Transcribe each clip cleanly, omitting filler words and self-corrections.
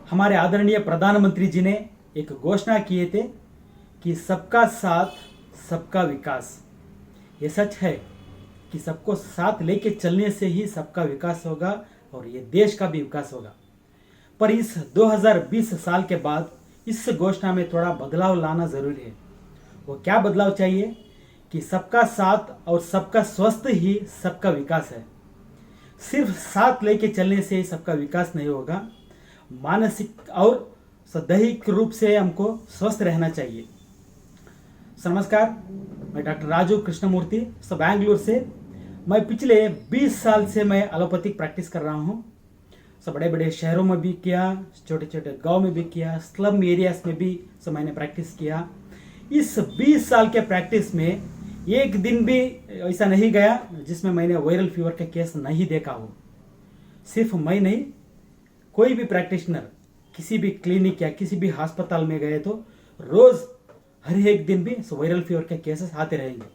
हमारे आदरणीय प्रधानमंत्री जी ने एक घोषणा किए थे कि सबका साथ सबका विकास। ये सच है कि सबको साथ लेके चलने से ही सबका विकास होगा और ये देश का भी विकास होगा। पर इस 2020 साल के बाद इस घोषणा में थोड़ा बदलाव लाना जरूरी है। वो क्या बदलाव चाहिए कि सबका साथ और सबका स्वस्थ ही सबका विकास है। सिर्फ साथ लेके चलने से सबका विकास नहीं होगा, मानसिक और दैहिक रूप से हमको स्वस्थ रहना चाहिए। नमस्कार, मैं डॉक्टर राजू कृष्णमूर्ति बैंगलोर से। मैं पिछले 20 साल से मैं एलोपैथिक प्रैक्टिस कर रहा हूँ। बड़े बड़े शहरों में भी किया, छोटे छोटे गांव में भी किया, स्लम एरियाज में भी मैंने प्रैक्टिस किया। इस 20 साल के प्रैक्टिस में एक दिन भी ऐसा नहीं गया जिसमें मैंने वायरल फीवर का केस नहीं देखा हो। सिर्फ मैं नहीं, कोई भी प्रैक्टिशनर किसी भी क्लिनिक या किसी भी अस्पताल में गए तो रोज हर एक दिन भी वायरल फीवर के केसेस आते रहेंगे।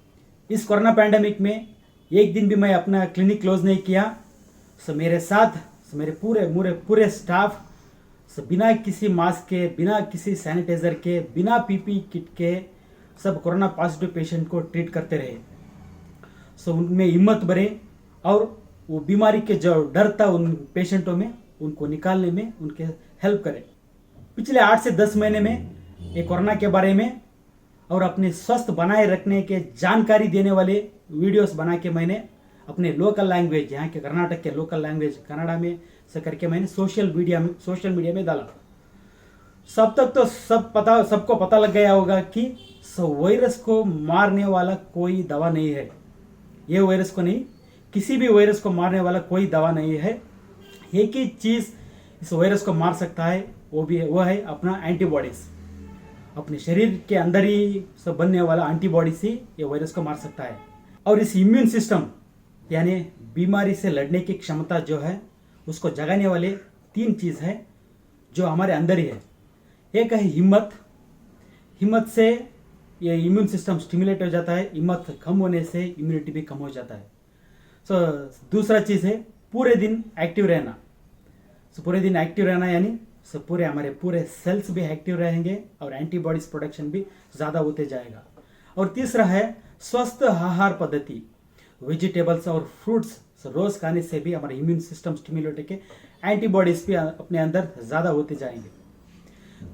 इस कोरोना पैंडेमिक में एक दिन भी मैं अपना क्लिनिक क्लोज नहीं किया। मेरे साथ मेरे पूरे स्टाफ बिना किसी मास्क के, बिना किसी सैनिटाइजर के, बिना पीपी किट के सब कोरोना पॉजिटिव पेशेंट को ट्रीट करते रहे। उनमें हिम्मत बढ़े और वो बीमारी के जो डर था उन पेशेंटों में, उनको निकालने में उनके हेल्प करें। पिछले 8 से 10 महीने में ये कोरोना के बारे में और अपने स्वस्थ बनाए रखने के जानकारी देने वाले वीडियोस बना के मैंने अपने लोकल लैंग्वेज, यहाँ के कर्नाटक के लोकल लैंग्वेज कन्नड़ा में से करके मैंने सोशल मीडिया में डाला। सब तक तो सबको पता लग गया होगा कि वायरस को मारने वाला कोई दवा नहीं है। ये वायरस को नहीं, किसी भी वायरस को मारने वाला कोई दवा नहीं है। एक ही चीज इस वायरस को मार सकता है, वो है अपना एंटीबॉडीज। अपने शरीर के अंदर ही सब बनने वाला एंटीबॉडी से ये वायरस को मार सकता है। और इस इम्यून सिस्टम यानी बीमारी से लड़ने की क्षमता जो है उसको जगाने वाले 3 चीज है जो हमारे अंदर ही है। एक है हिम्मत से ये इम्यून सिस्टम स्टिमुलेट हो जाता है। हिम्मत कम होने से इम्यूनिटी भी कम हो जाता है। दूसरा चीज है पूरे दिन एक्टिव रहना। पूरे दिन एक्टिव रहना यानी हमारे पूरे सेल्स भी एक्टिव रहेंगे और एंटीबॉडीज प्रोडक्शन भी ज्यादा होते जाएगा। और तीसरा है स्वस्थ आहार पद्धति। वेजिटेबल्स और फ्रूट्स रोज खाने से भी हमारा इम्यून सिस्टम स्टिमुलेट के एंटीबॉडीज भी अपने अंदर ज्यादा होते जाएंगे।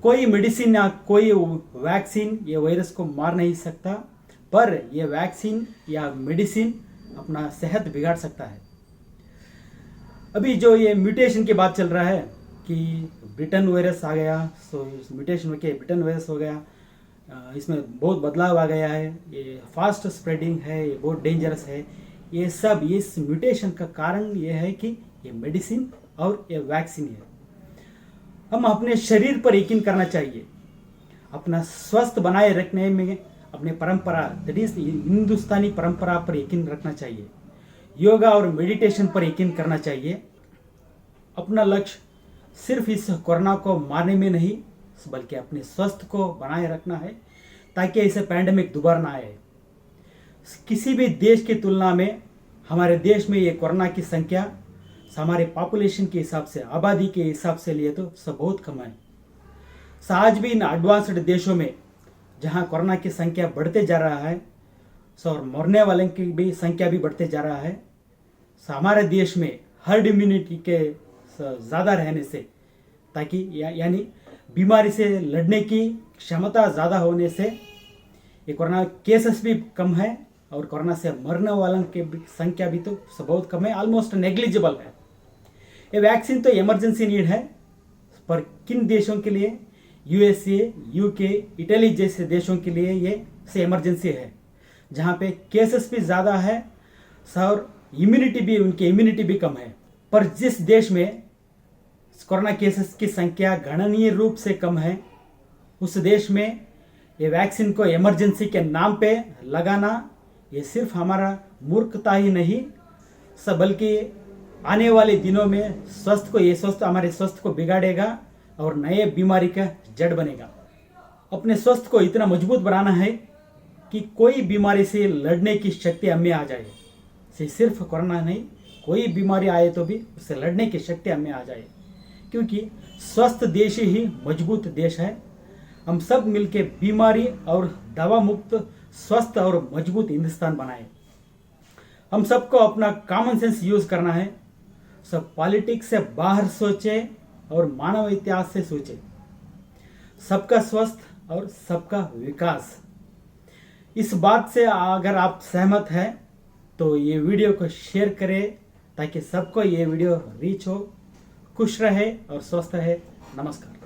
कोई मेडिसिन या कोई वैक्सीन ये वायरस को मार नहीं सकता, पर ये वैक्सीन या मेडिसिन अपना सेहत बिगाड़ सकता है। अभी जो ये म्यूटेशन की बात चल रहा है कि ब्रिटेन वायरस आ गया, इस म्यूटेशन के ब्रिटेन वायरस हो गया, इसमें बहुत बदलाव आ गया है, ये फास्ट स्प्रेडिंग है, ये बहुत डेंजरस है। ये सब इस म्यूटेशन का कारण ये है कि ये मेडिसिन और ये वैक्सीन है। हम अपने शरीर पर यकीन करना चाहिए, अपना स्वस्थ बनाए रखने में अपने परंपरा दैट इज हिंदुस्तानी परंपरा पर यकीन रखना चाहिए। योगा और मेडिटेशन पर यकीन करना चाहिए। अपना लक्ष्य सिर्फ इस कोरोना को मारने में नहीं बल्कि अपने स्वास्थ्य को बनाए रखना है ताकि ऐसे पैंडेमिक दोबारा ना आए। किसी भी देश की तुलना में हमारे देश में ये कोरोना की संख्या हमारे पॉपुलेशन के हिसाब से, आबादी के हिसाब से लिए तो सब बहुत कम है। आज भी इन एडवांस्ड देशों में जहां कोरोना की संख्या बढ़ते जा रहा है और मरने वाले की भी संख्या भी बढ़ते जा रहा है, हमारे देश में हर्ड इम्यूनिटी के ज़्यादा रहने से ताकि यानी बीमारी से लड़ने की क्षमता ज़्यादा होने से ये कोरोना केसेस भी कम है और कोरोना से मरने वालों की संख्या भी तो बहुत कम है, ऑलमोस्ट नेग्लिजिबल है। ये वैक्सीन तो इमरजेंसी नीड है, पर किन देशों के लिए, यूएसए, यूके, इटली जैसे देशों के लिए ये से इमरजेंसी है जहाँ पे केसेस भी ज़्यादा है और उनकी इम्यूनिटी भी कम है। पर जिस देश में कोरोना केसेस की संख्या गणनीय रूप से कम है, उस देश में ये वैक्सीन को इमरजेंसी के नाम पे लगाना ये सिर्फ हमारा मूर्खता ही नहीं बल्कि आने वाले दिनों में हमारे स्वास्थ्य को बिगाड़ेगा और नए बीमारी का जड़ बनेगा। अपने स्वास्थ्य को इतना मजबूत बनाना है कि कोई बीमारी से लड़ने की शक्ति हमें आ जाए। सिर्फ कोरोना नहीं, कोई बीमारी आए तो भी उससे लड़ने की शक्ति हमें आ जाए। क्योंकि स्वस्थ देश ही मजबूत देश है। हम सब मिलके बीमारी और दवा मुक्त स्वस्थ और मजबूत हिंदुस्तान बनाए। हम सबको अपना कॉमन सेंस यूज करना है। सब पॉलिटिक्स से बाहर सोचे और मानव इतिहास से सोचे। सबका स्वस्थ और सबका विकास। इस बात से अगर आप सहमत हैं तो ये वीडियो को शेयर करें ताकि सबको ये वीडियो रीच हो। खुश रहे और स्वस्थ रहे। नमस्कार।